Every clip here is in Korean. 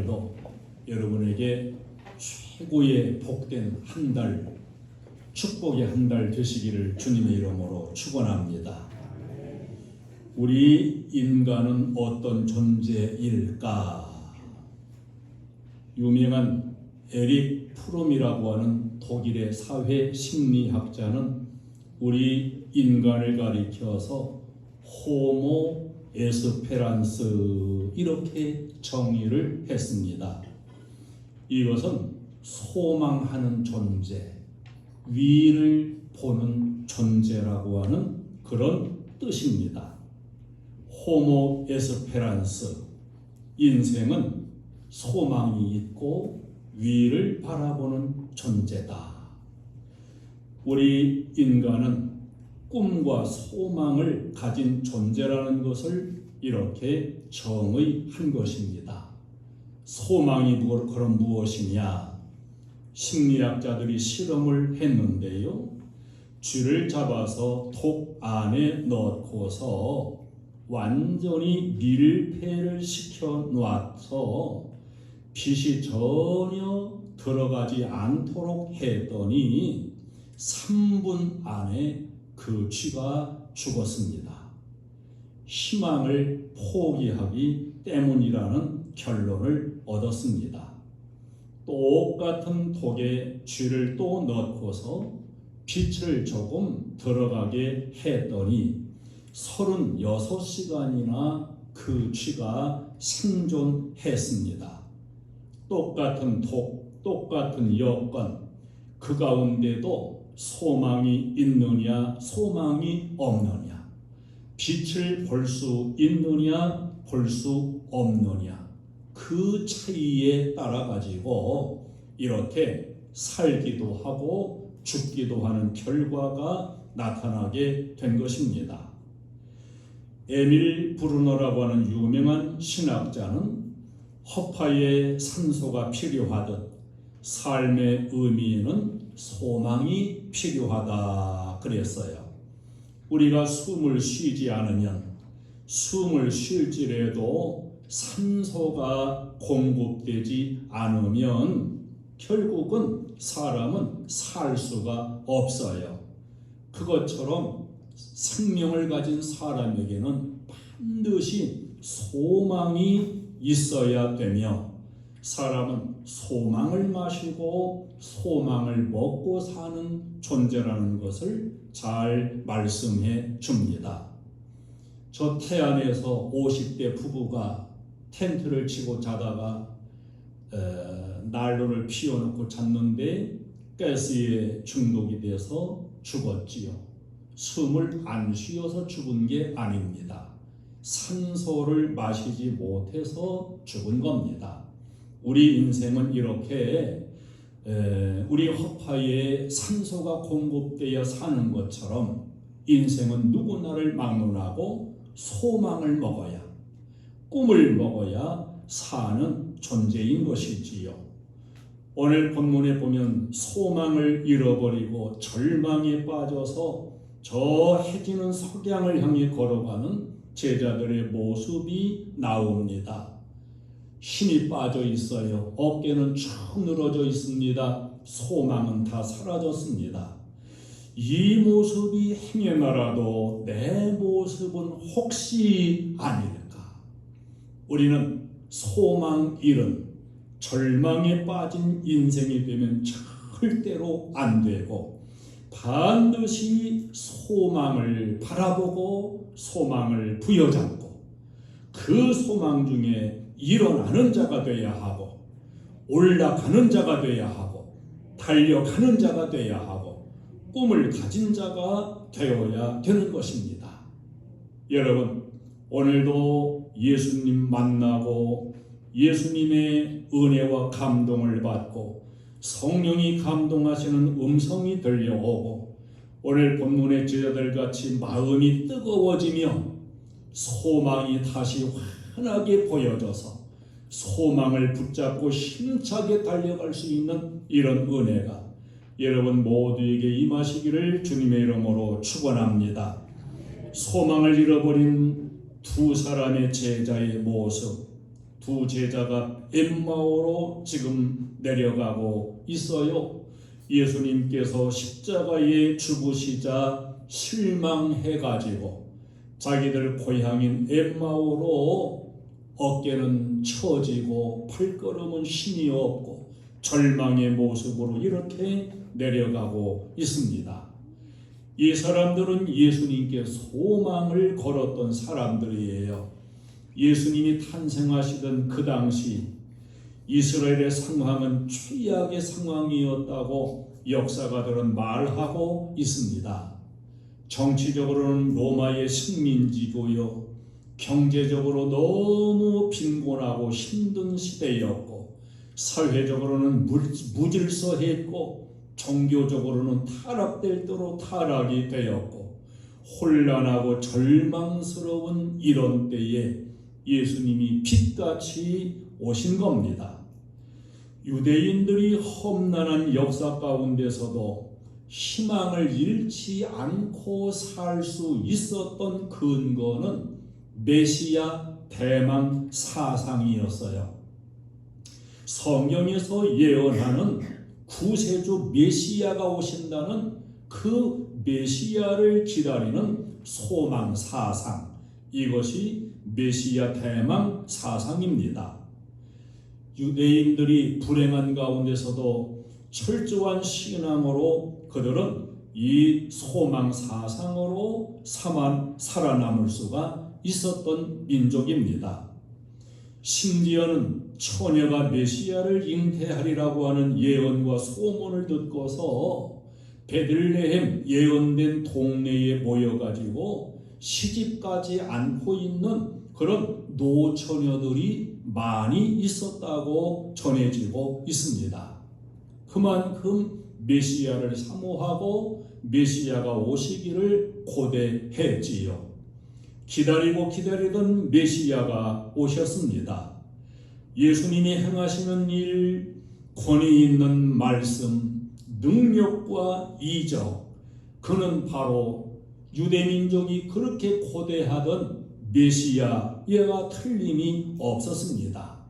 도 여러분에게 최고의 복된 한 달, 축복의 한 달 되시기를 주님의 이름으로 축원합니다. 우리 인간은 어떤 존재일까? 유명한 에릭 프롬이라고 하는 독일의 사회 심리학자는 우리 인간을 가리켜서 호모 에스페란스 이렇게 정의를 했습니다. 이것은 소망하는 존재, 위를 보는 존재라고 하는 그런 뜻입니다. 호모 에스페란스, 인생은 소망이 있고 위를 바라보는 존재다. 우리 인간은 꿈과 소망을 가진 존재라는 것을 이렇게 정의한 것입니다. 소망이 그럼 무엇이냐? 심리학자들이 실험을 했는데요. 쥐를 잡아서 독 안에 넣고서 완전히 밀폐를 시켜 놔서 빛이 전혀 들어가지 않도록 했더니 3분 안에 그 쥐가 죽었습니다. 희망을 포기하기 때문이라는 결론을 얻었습니다. 똑같은 독에 쥐를 또 넣고서 빛을 조금 들어가게 했더니 36시간이나 그 쥐가 생존했습니다. 똑같은 독, 똑같은 여건, 그 가운데도 소망이 있느냐, 소망이 없느냐, 빛을 볼 수 있느냐, 볼 수 없느냐, 그 차이에 따라 가지고 이렇게 살기도 하고 죽기도 하는 결과가 나타나게 된 것입니다. 에밀 브루너라고 하는 유명한 신학자는 허파에 산소가 필요하듯 삶의 의미는 소망이 필요하다 그랬어요. 우리가 숨을 쉬지 않으면 숨을 쉴지라도 산소가 공급되지 않으면 결국은 사람은 살 수가 없어요. 그것처럼 생명을 가진 사람에게는 반드시 소망이 있어야 되며 사람은 소망을 마시고 소망을 먹고 사는 존재라는 것을 잘 말씀해 줍니다. 저 태안에서 50대 부부가 텐트를 치고 자다가 난로를 피워놓고 잤는데 가스에 중독이 돼서 죽었지요. 숨을 안 쉬어서 죽은 게 아닙니다. 산소를 마시지 못해서 죽은 겁니다. 우리 인생은 이렇게 우리 허파에 산소가 공급되어 사는 것처럼 인생은 누구나를 막론하고 소망을 먹어야, 꿈을 먹어야 사는 존재인 것이지요. 오늘 본문에 보면 소망을 잃어버리고 절망에 빠져서 저 해지는 석양을 향해 걸어가는 제자들의 모습이 나옵니다. 힘이 빠져 있어요. 어깨는 쭉 늘어져 있습니다. 소망은 다 사라졌습니다. 이 모습이 행여나라도 내 모습은 혹시 아닐까? 우리는 소망 잃은 절망에 빠진 인생이 되면 절대로 안 되고 반드시 소망을 바라보고 소망을 부여잡고 그 소망 중에 일어나는 자가 되어야 하고 올라가는 자가 되어야 하고 달려가는 자가 되어야 하고 꿈을 가진 자가 되어야 되는 것입니다. 여러분, 오늘도 예수님 만나고 예수님의 은혜와 감동을 받고 성령이 감동하시는 음성이 들려오고 오늘 본문의 제자들같이 마음이 뜨거워지며 소망이 다시 환하게 보여져서 소망을 붙잡고 힘차게 달려갈 수 있는 이런 은혜가 여러분 모두에게 임하시기를 주님의 이름으로 축원합니다. 소망을 잃어버린 두 사람의 제자의 모습, 두 제자가 엠마오로 지금 내려가고 있어요. 예수님께서 십자가에 죽으시자 실망해가지고 자기들 고향인 엠마오로 어깨는 처지고 발걸음은 힘이 없고 절망의 모습으로 이렇게 내려가고 있습니다. 이 사람들은 예수님께 소망을 걸었던 사람들이에요. 예수님이 탄생하시던 그 당시 이스라엘의 상황은 최악의 상황이었다고 역사가들은 말하고 있습니다. 정치적으로는 로마의 식민지고요, 경제적으로 너무 빈곤하고 힘든 시대였고, 사회적으로는 무질서했고, 종교적으로는 타락될 대로 타락이 되었고, 혼란하고 절망스러운 이런 때에 예수님이 빛같이 오신 겁니다. 유대인들이 험난한 역사 가운데서도 희망을 잃지 않고 살 수 있었던 근거는 메시아 대망 사상이었어요. 성경에서 예언하는 구세주 메시아가 오신다는 그 메시아를 기다리는 소망 사상, 이것이 메시아 대망 사상입니다. 유대인들이 불행한 가운데서도 철저한 신앙으로 그들은 이 소망 사상으로 살아남을 수가 있었던 민족입니다. 심지어는 처녀가 메시아를 잉태하리라고 하는 예언과 소문을 듣고서 베들레헴 예언된 동네에 모여가지고 시집가지 않고 있는 그런 노처녀들이 많이 있었다고 전해지고 있습니다. 그만큼 메시아를 사모하고 메시아가 오시기를 고대했지요. 기다리고 기다리던 메시아가 오셨습니다. 예수님이 행하시는 일, 권위 있는 말씀, 능력과 이적, 그는 바로 유대민족이 그렇게 고대하던 메시아와 틀림이 없었습니다.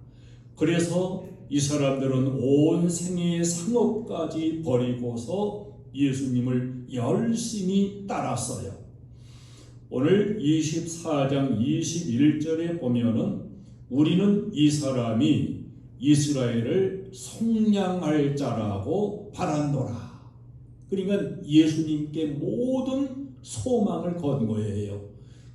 그래서 이 사람들은 온 생애의 상업까지 버리고서 예수님을 열심히 따랐어요. 오늘 24장 21절에 보면은 우리는 이 사람이 이스라엘을 속량할 자라고 바란도라. 그러니까 예수님께 모든 소망을 건 거예요.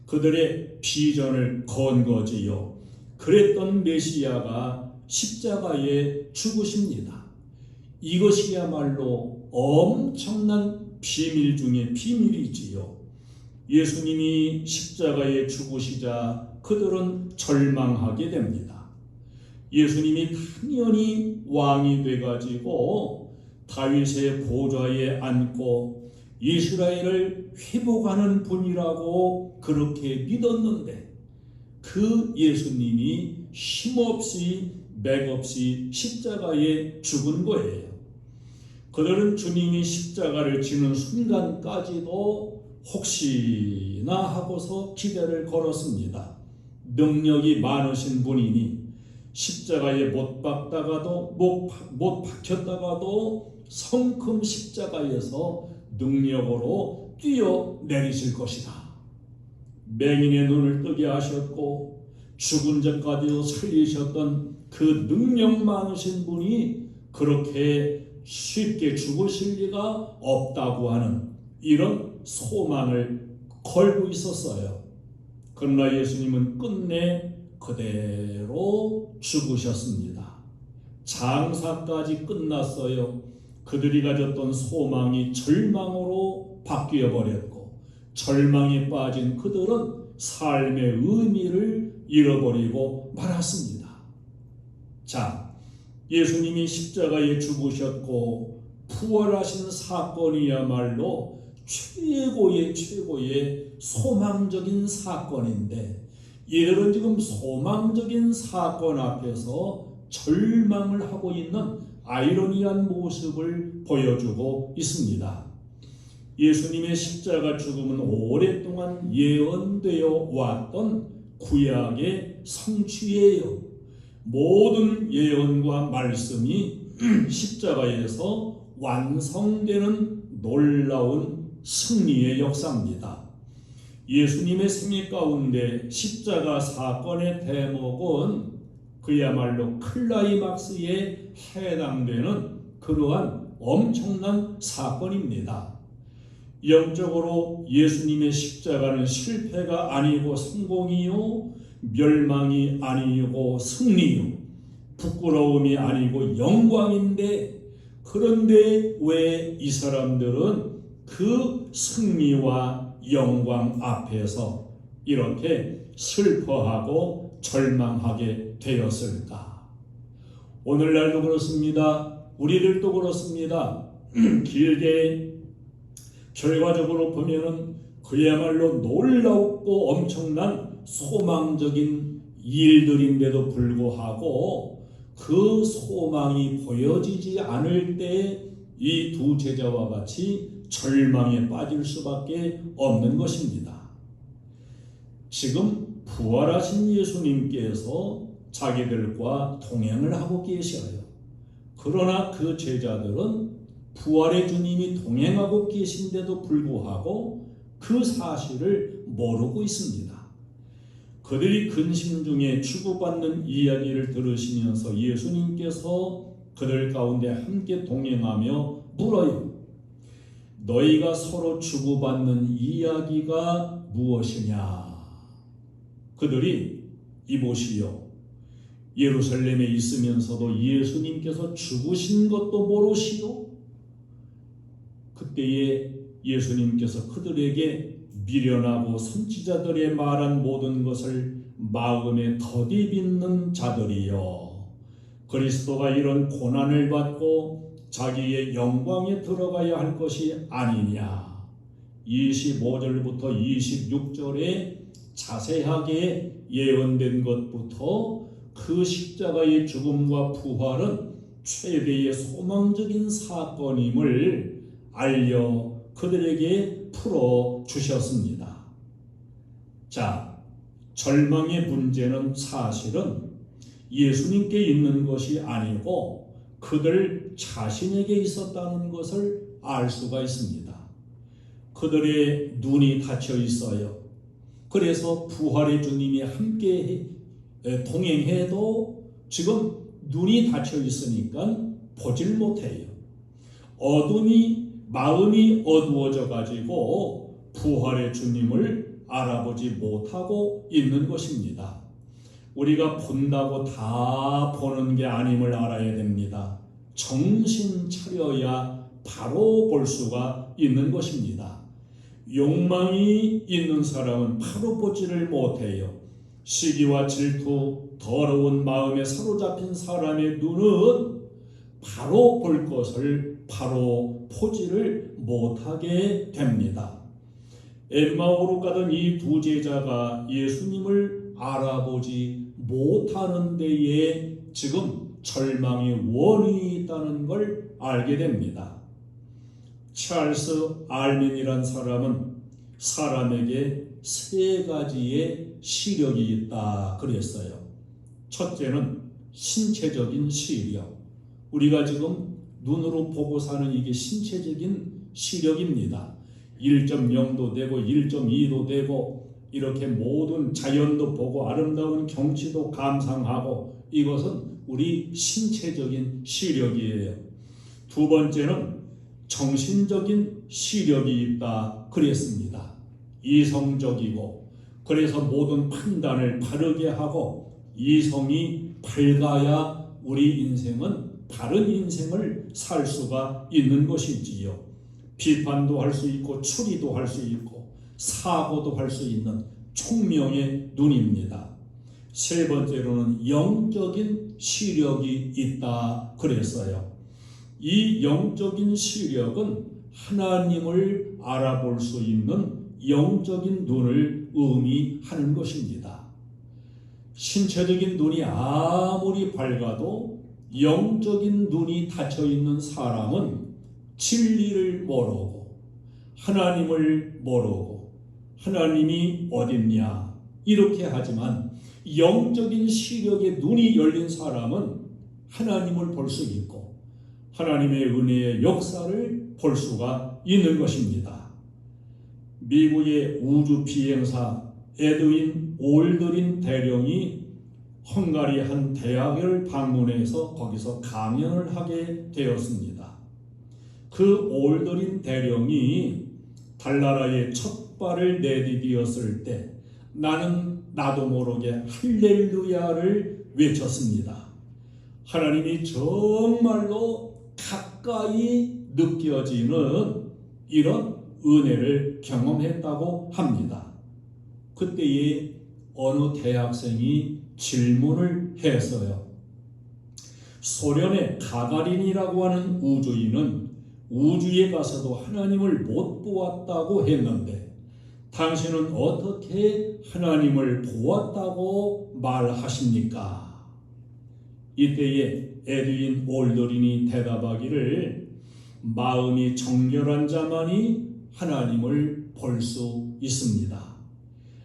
그들의 비전을 건 거지요. 그랬던 메시아가 십자가에 죽으십니다. 이것이야말로 엄청난 비밀 중에 비밀이지요. 예수님이 십자가에 죽으시자 그들은 절망하게 됩니다. 예수님이 당연히 왕이 돼가지고 다윗의 보좌에 앉고 이스라엘을 회복하는 분이라고 그렇게 믿었는데 그 예수님이 힘없이 맥없이 십자가에 죽은 거예요. 그들은 주님이 십자가를 지는 순간까지도 혹시나 하고서 기대를 걸었습니다. 능력이 많으신 분이니 십자가에 못 박다가도 못 박혔다가도 성큼 십자가에서 능력으로 뛰어내리실 것이다. 맹인의 눈을 뜨게 하셨고 죽은 자까지도 살리셨던 그 능력 많으신 분이 그렇게 쉽게 죽으실 리가 없다고 하는 이런 소망을 걸고 있었어요. 그러나 예수님은 끝내 그대로 죽으셨습니다. 장사까지 끝났어요. 그들이 가졌던 소망이 절망으로 바뀌어 버렸고 절망에 빠진 그들은 삶의 의미를 잃어버리고 말았습니다. 자, 예수님이 십자가에 죽으셨고 부활하신 사건이야말로 최고의 소망적인 사건인데 이들은 지금 소망적인 사건 앞에서 절망을 하고 있는 아이러니한 모습을 보여주고 있습니다. 예수님의 십자가 죽음은 오랫동안 예언되어 왔던 구약의 성취예요. 모든 예언과 말씀이 십자가에서 완성되는 놀라운 승리의 역사입니다. 예수님의 생애 가운데 십자가 사건의 대목은 그야말로 클라이막스에 해당되는 그러한 엄청난 사건입니다. 영적으로 예수님의 십자가는 실패가 아니고 성공이요, 멸망이 아니고 승리요, 부끄러움이 아니고 영광인데, 그런데 왜 이 사람들은 그 승리와 영광 앞에서 이렇게 슬퍼하고 절망하게 되었을까? 오늘날도 그렇습니다. 우리들도 그렇습니다. 길게 결과적으로 보면은 그야말로 놀랍고 엄청난 소망적인 일들인데도 불구하고 그 소망이 보여지지 않을 때 이 두 제자와 같이 절망에 빠질 수밖에 없는 것입니다. 지금 부활하신 예수님께서 자기들과 동행을 하고 계셔요. 그러나 그 제자들은 부활의 주님이 동행하고 계신데도 불구하고 그 사실을 모르고 있습니다. 그들이 근심 중에 주고받는 이야기를 들으시면서 예수님께서 그들 가운데 함께 동행하며 물어요. 너희가 서로 주고받는 이야기가 무엇이냐? 그들이 이보시오. 예루살렘에 있으면서도 예수님께서 죽으신 것도 모르시오? 그때에 예수님께서 그들에게 미련하고 선지자들의 말한 모든 것을 마음에 더디 빚는 자들이여, 그리스도가 이런 고난을 받고 자기의 영광에 들어가야 할 것이 아니냐. 25절부터 26절에 자세하게 예언된 것부터 그 십자가의 죽음과 부활은 최대의 소망적인 사건임을 알려 그들에게 풀어주셨습니다. 자, 절망의 문제는 사실은 예수님께 있는 것이 아니고 그들 자신에게 있었다는 것을 알 수가 있습니다. 그들의 눈이 닫혀 있어요. 그래서 부활의 주님이 함께 동행해도 지금 눈이 닫혀 있으니까 보질 못해요. 마음이 어두워져 가지고 부활의 주님을 알아보지 못하고 있는 것입니다. 우리가 본다고 다 보는 게 아님을 알아야 됩니다. 정신 차려야 바로 볼 수가 있는 것입니다. 욕망이 있는 사람은 바로 보지를 못해요. 시기와 질투, 더러운 마음에 사로잡힌 사람의 눈은 바로 볼 것을 바로 보지를 못하게 됩니다. 엠마오로 가던 이 두 제자가 예수님을 알아보지 못하는 데에 지금 절망의 원인이 있다는 걸 알게 됩니다. 찰스 알멘이란 사람은 사람에게 세 가지의 시력이 있다 그랬어요. 첫째는 신체적인 시력. 우리가 지금 눈으로 보고 사는 이게 신체적인 시력입니다. 1.0도 되고 1.2도 되고 이렇게 모든 자연도 보고 아름다운 경치도 감상하고, 이것은 우리 신체적인 시력이에요. 두 번째는 정신적인 시력이 있다 그랬습니다. 이성적이고, 그래서 모든 판단을 바르게 하고 이성이 밝아야 우리 인생은 바른 인생을 살 수가 있는 것이지요. 비판도 할 수 있고 추리도 할 수 있고 사고도 할 수 있는 총명의 눈입니다. 세 번째로는 영적인 시력이 있다 그랬어요. 이 영적인 시력은 하나님을 알아볼 수 있는 영적인 눈을 의미하는 것입니다. 신체적인 눈이 아무리 밝아도 영적인 눈이 닫혀 있는 사람은 진리를 모르고 하나님을 모르고 하나님이 어딨냐 이렇게 하지만, 영적인 시력에 눈이 열린 사람은 하나님을 볼 수 있고 하나님의 은혜의 역사를 볼 수가 있는 것입니다. 미국의 우주 비행사 에드윈 올드린 대령이 헝가리 한 대학을 방문해서 거기서 강연을 하게 되었습니다. 그 올드린 대령이 달나라에 첫 발을 내디디었을 때 나는 나도 모르게 할렐루야를 외쳤습니다. 하나님이 정말로 가까이 느껴지는 이런 은혜를 경험했다고 합니다. 그때에 어느 대학생이 질문을 했어요. 소련의 가가린이라고 하는 우주인은 우주에 가서도 하나님을 못 보았다고 했는데 당신은 어떻게 하나님을 보았다고 말하십니까? 이때에 에드윈 올드린이 대답하기를 마음이 정결한 자만이 하나님을 볼 수 있습니다.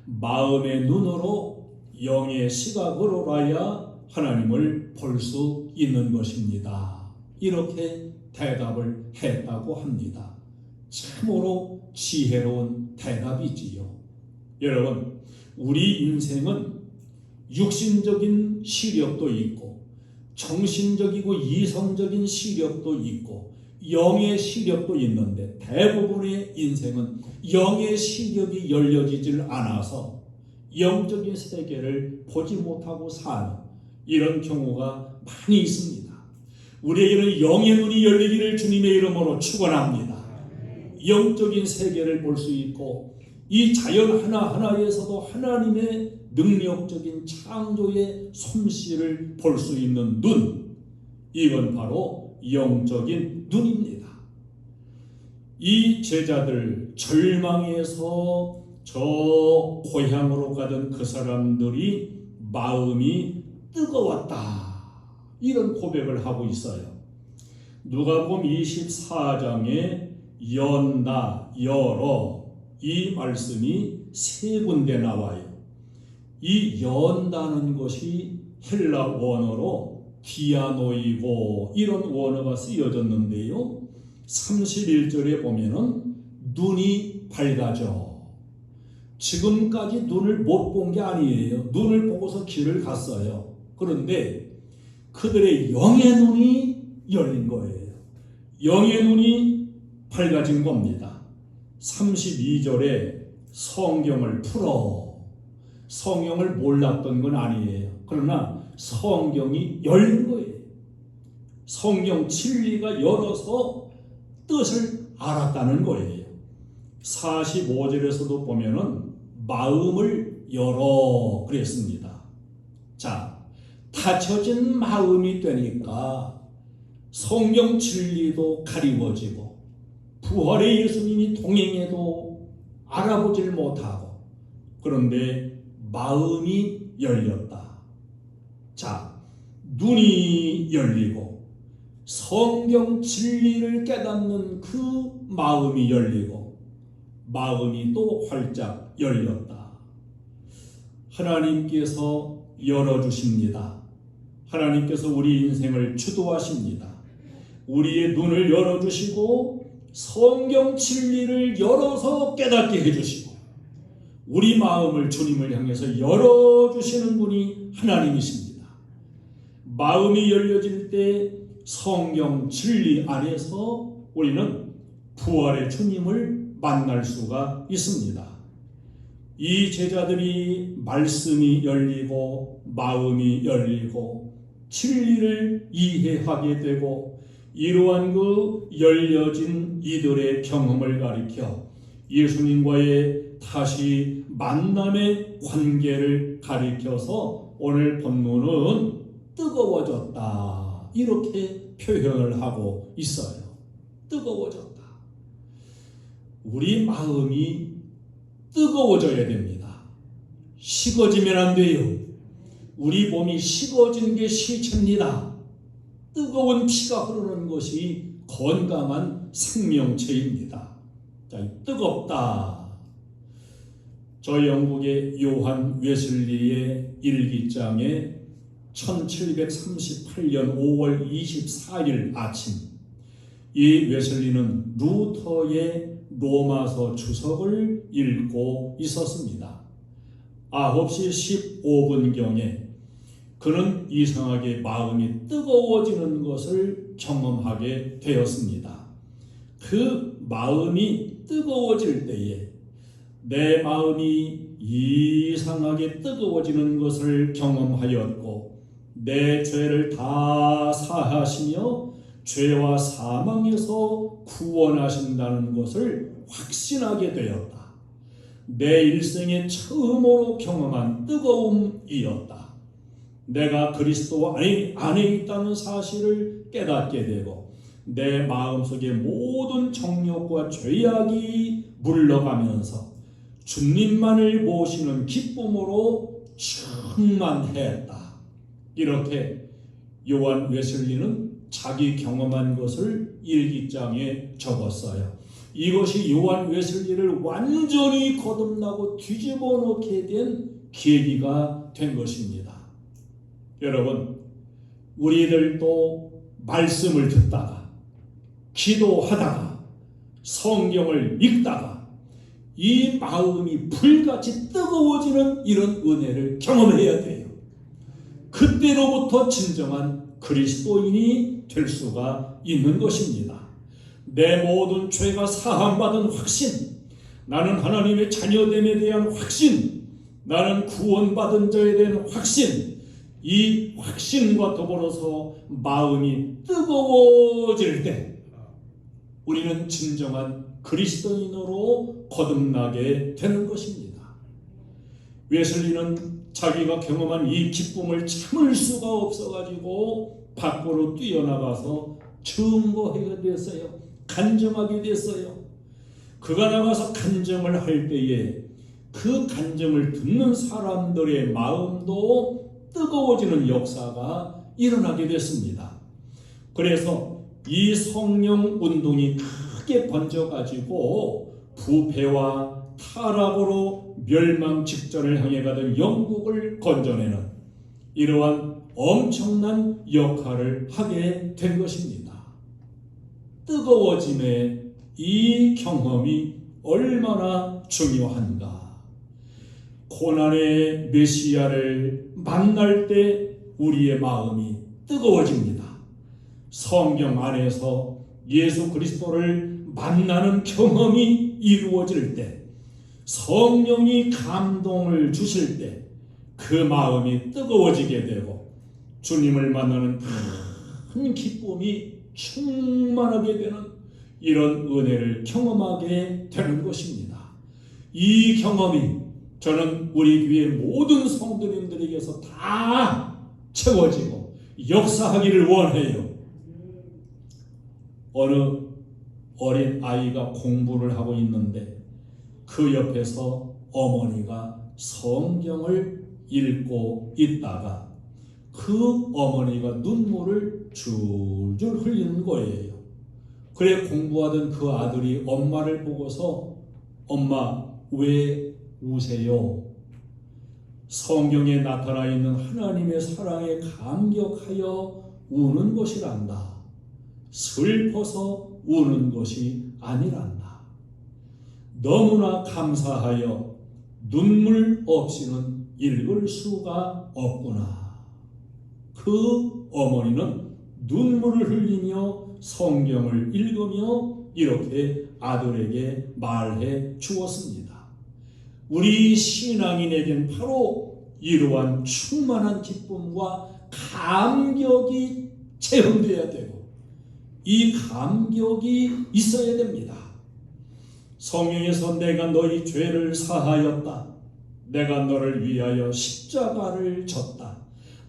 마음의 눈으로 영의 시각으로라야 하나님을 볼 수 있는 것입니다. 이렇게 대답을 했다고 합니다. 참으로 지혜로운 대답이지요. 여러분, 우리 인생은 육신적인 시력도 있고 정신적이고 이성적인 시력도 있고 영의 시력도 있는데 대부분의 인생은 영의 시력이 열려지질 않아서 영적인 세계를 보지 못하고 사는 이런 경우가 많이 있습니다. 우리에게는 영의 눈이 열리기를 주님의 이름으로 축원합니다. 영적인 세계를 볼 수 있고 이 자연 하나하나에서도 하나님의 능력적인 창조의 솜씨를 볼 수 있는 눈, 이건 바로 영적인 눈입니다. 이 제자들 절망에서 저 고향으로 가던 그 사람들이 마음이 뜨거웠다, 이런 고백을 하고 있어요. 누가복음 24장에 연다, 열어, 이 말씀이 세 군데 나와요. 이 연다는 것이 헬라 원어로 디아노이고 이런 원어가 쓰여졌는데요. 31절에 보면은 눈이 밝아져. 지금까지 눈을 못 본 게 아니에요. 눈을 보고서 길을 갔어요. 그런데 그들의 영의 눈이 열린 거예요. 영의 눈이 밝아진 겁니다. 32절에 성경을 풀어. 성경을 몰랐던 건 아니에요. 그러나 성경이 열린 거예요. 성경 진리가 열어서 뜻을 알았다는 거예요. 45절에서도 보면은 마음을 열어 그랬습니다. 자, 닫혀진 마음이 되니까 성경 진리도 가리워지고 부활의 예수님이 동행해도 알아보질 못하고, 그런데 마음이 열렸다. 자, 눈이 열리고 성경 진리를 깨닫는 그 마음이 열리고 마음이 또 활짝 열렸다. 하나님께서 열어주십니다. 하나님께서 우리 인생을 주도하십니다. 우리의 눈을 열어주시고 성경 진리를 열어서 깨닫게 해주시고 우리 마음을 주님을 향해서 열어주시는 분이 하나님이십니다. 마음이 열려질 때 성경 진리 안에서 우리는 부활의 주님을 만날 수가 있습니다. 이 제자들이 말씀이 열리고 마음이 열리고 진리를 이해하게 되고 이러한 그 열려진 이들의 경험을 가리켜 예수님과의 다시 만남의 관계를 가리켜서 오늘 본문은 뜨거워졌다, 이렇게 표현을 하고 있어요. 뜨거워졌다. 우리 마음이 뜨거워져야 됩니다. 식어지면 안 돼요. 우리 몸이 식어진 게 시체입니다. 뜨거운 피가 흐르는 것이 건강한 생명체입니다. 자, 뜨겁다. 저 영국의 요한 웨슬리의 일기장에 1738년 5월 24일 아침, 이 웨슬리는 루터의 로마서 주석을 읽고 있었습니다. 9시 15분경에 그는 이상하게 마음이 뜨거워지는 것을 경험하게 되었습니다. 그 마음이 뜨거워질 때에 내 마음이 이상하게 뜨거워지는 것을 경험하였고 내 죄를 다 사하시며 죄와 사망에서 구원하신다는 것을 확신하게 되었다. 내 일생에 처음으로 경험한 뜨거움이었다. 내가 그리스도 안에 있다는 사실을 깨닫게 되고 내 마음속의 모든 정욕과 죄악이 물러가면서 주님만을 모시는 기쁨으로 충만했다. 이렇게 요한 웨슬리는 자기 경험한 것을 일기장에 적었어요. 이것이 요한 웨슬리를 완전히 거듭나고 뒤집어 놓게 된 계기가 된 것입니다. 여러분, 우리들도 말씀을 듣다가 기도하다가 성경을 읽다가 이 마음이 불같이 뜨거워지는 이런 은혜를 경험해야 돼요. 그때로부터 진정한 그리스도인이 될 수가 있는 것입니다. 내 모든 죄가 사함받은 확신, 나는 하나님의 자녀됨에 대한 확신, 나는 구원받은 자에 대한 확신, 이 확신과 더불어서 마음이 뜨거워질 때 우리는 진정한 그리스도인으로 거듭나게 되는 것입니다. 웨슬리는 자기가 경험한 이 기쁨을 참을 수가 없어가지고 밖으로 뛰어나가서 증거하게 됐어요. 간증하게 됐어요. 그가 나가서 간증을 할 때에 그 간증을 듣는 사람들의 마음도 뜨거워지는 역사가 일어나게 됐습니다. 그래서 이 성령 운동이 크게 번져가지고 부패와 타락으로 멸망 직전을 향해 가던 영국을 건져내는 이러한 엄청난 역할을 하게 된 것입니다. 뜨거워짐의 이 경험이 얼마나 중요한가. 고난의 메시아를 만날 때 우리의 마음이 뜨거워집니다. 성경 안에서 예수 그리스도를 만나는 경험이 이루어질 때, 성령이 감동을 주실 때 그 마음이 뜨거워지게 되고 주님을 만나는 큰 기쁨이 충만하게 되는 이런 은혜를 경험하게 되는 것입니다. 이 경험이 저는 우리 교회 모든 성도님들에게서 다 채워지고 역사하기를 원해요. 어느 어린 아이가 공부를 하고 있는데 그 옆에서 어머니가 성경을 읽고 있다가 그 어머니가 눈물을 줄줄 흘리는 거예요. 그래 공부하던 그 아들이 엄마를 보고서 엄마 왜 우세요? 성경에 나타나 있는 하나님의 사랑에 감격하여 우는 것이란다. 슬퍼서 우는 것이 아니란다. 너무나 감사하여 눈물 없이는 읽을 수가 없구나. 그 어머니는 눈물을 흘리며 성경을 읽으며 이렇게 아들에게 말해 주었습니다. 우리 신앙인에겐 바로 이러한 충만한 기쁨과 감격이 체험되어야 되고 이 감격이 있어야 됩니다. 성경에서 내가 너희 죄를 사하였다. 내가 너를 위하여 십자가를 졌다.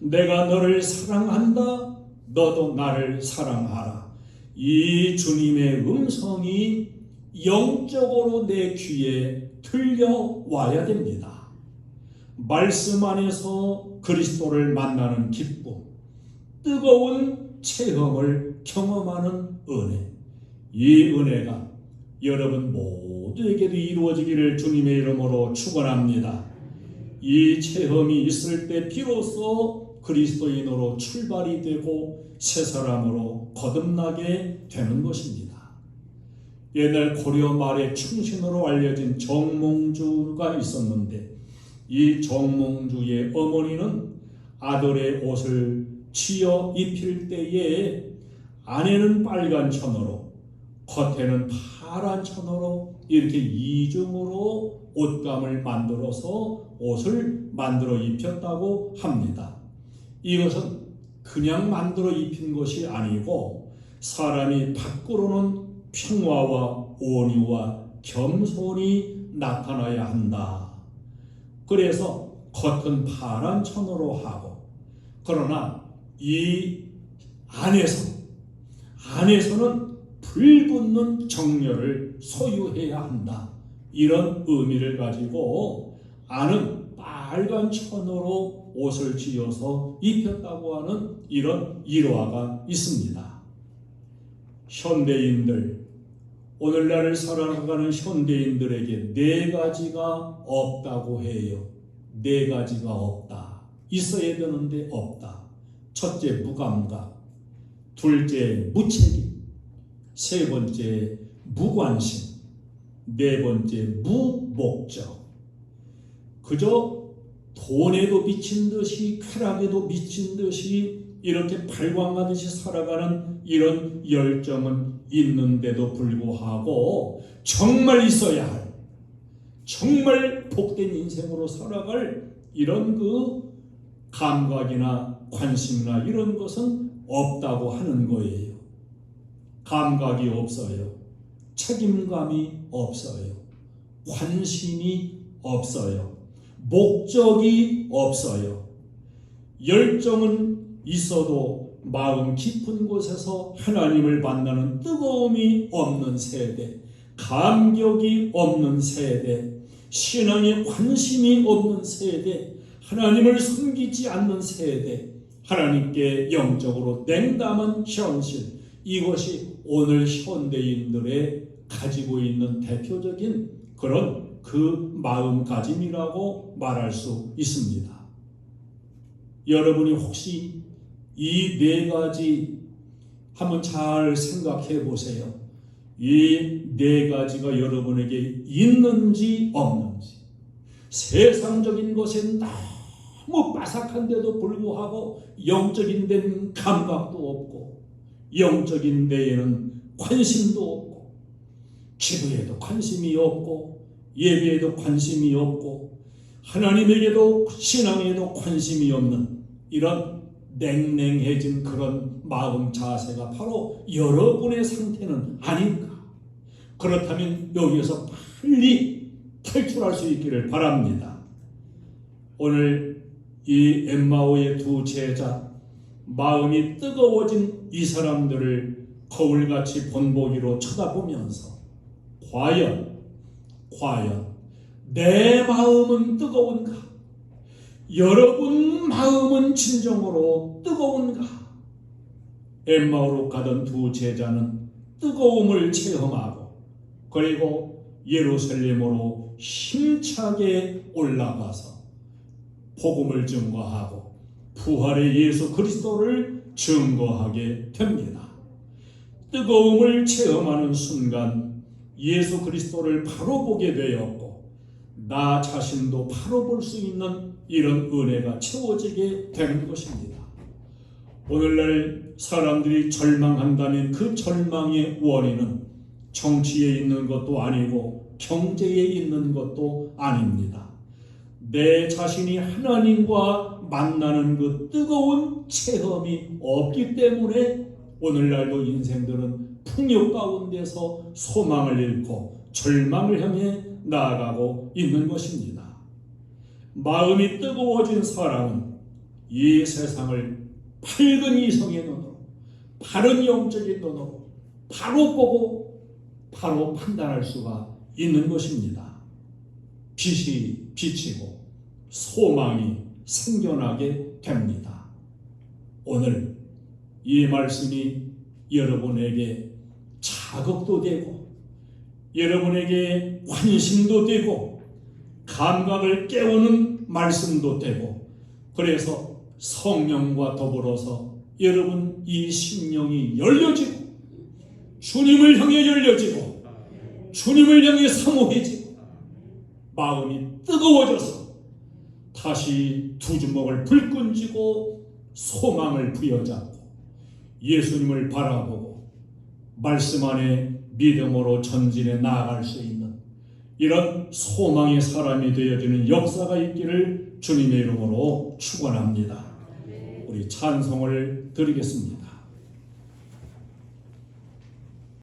내가 너를 사랑한다. 너도 나를 사랑하라. 이 주님의 음성이 영적으로 내 귀에 들려와야 됩니다. 말씀 안에서 그리스도를 만나는 기쁨, 뜨거운 체험을 경험하는 은혜, 이 은혜가 여러분 모두에게도 이루어지기를 주님의 이름으로 축원합니다. 이 체험이 있을 때 비로소 그리스도인으로 출발이 되고 새 사람으로 거듭나게 되는 것입니다. 옛날 고려 말의 충신으로 알려진 정몽주가 있었는데 이 정몽주의 어머니는 아들의 옷을 쥐어 입힐 때에 안에는 빨간 천으로 겉에는 파란 천으로 이렇게 이중으로 옷감을 만들어서 옷을 만들어 입혔다고 합니다. 이것은 그냥 만들어 입힌 것이 아니고 사람이 밖으로는 평화와 온유와 겸손이 나타나야 한다. 그래서 겉은 파란 천으로 하고 그러나 이 안에서는 불붙는 정열을 소유해야 한다. 이런 의미를 가지고 안은 빨간 천으로 옷을 지어서 입혔다고 하는 이런 일화가 있습니다. 현대인들, 오늘날을 살아가는 현대인들에게 네 가지가 없다고 해요. 네 가지가 없다. 있어야 되는데 없다. 첫째, 무감각. 둘째, 무책임. 세 번째, 무관심. 네 번째, 무목적. 그저 돈에도 미친 듯이 쾌락에도 미친 듯이 이렇게 발광하듯이 살아가는 이런 열정은 있는데도 불구하고 정말 있어야 할, 정말 복된 인생으로 살아갈 이런 그 감각이나 관심이나 이런 것은 없다고 하는 거예요. 감각이 없어요. 책임감이 없어요. 관심이 없어요. 목적이 없어요. 열정은 있어도 마음 깊은 곳에서 하나님을 만나는 뜨거움이 없는 세대, 감격이 없는 세대, 신앙에 관심이 없는 세대, 하나님을 섬기지 않는 세대, 하나님께 영적으로 냉담한 현실, 이것이 오늘 현대인들의 가지고 있는 대표적인 그런 그 마음가짐이라고 말할 수 있습니다. 여러분이 혹시 이 네 가지 한번 잘 생각해 보세요. 이 네 가지가 여러분에게 있는지 없는지. 세상적인 것에 너무 빠삭한데도 불구하고 영적인 데는 감각도 없고 영적인 데에는 관심도 없고 기도에도 관심이 없고 예배에도 관심이 없고 하나님에게도 신앙에도 관심이 없는 이런 냉랭해진 그런 마음 자세가 바로 여러분의 상태는 아닌가. 그렇다면 여기에서 빨리 탈출할 수 있기를 바랍니다. 오늘 이 엠마오의 두 제자, 마음이 뜨거워진 이 사람들을 거울같이 본보기로 쳐다보면서 과연 내 마음은 뜨거운가? 여러분 마음은 진정으로 뜨거운가? 엠마오로 가던 두 제자는 뜨거움을 체험하고 그리고 예루살렘으로 힘차게 올라가서 복음을 증거하고 부활의 예수 그리스도를 증거하게 됩니다. 뜨거움을 체험하는 순간 예수 그리스도를 바로 보게 되었고 나 자신도 바로 볼 수 있는 이런 은혜가 채워지게 되는 것입니다. 오늘날 사람들이 절망한다면 그 절망의 원인은 정치에 있는 것도 아니고 경제에 있는 것도 아닙니다. 내 자신이 하나님과 만나는 그 뜨거운 체험이 없기 때문에 오늘날도 인생들은 풍요 가운데서 소망을 잃고 절망을 향해 나아가고 있는 것입니다. 마음이 뜨거워진 사람은 이 세상을 밝은 이성의 눈으로, 바른 영적인 눈으로 바로 보고 바로 판단할 수가 있는 것입니다. 빛이 비치고 소망이 생겨나게 됩니다. 오늘 이 말씀이 여러분에게 자극도 되고 여러분에게 관심도 되고 감각을 깨우는 말씀도 되고, 그래서 성령과 더불어서 여러분 이 심령이 열려지고 주님을 향해 열려지고 주님을 향해 사모해지고 마음이 뜨거워져서 다시 두 주먹을 불끈 쥐고 소망을 부여잡고 예수님을 바라보고 말씀 안에 믿음으로 전진해 나아갈 수 있는 이런 소망의 사람이 되어지는 역사가 있기를 주님의 이름으로 축원합니다. 우리 찬송을 드리겠습니다.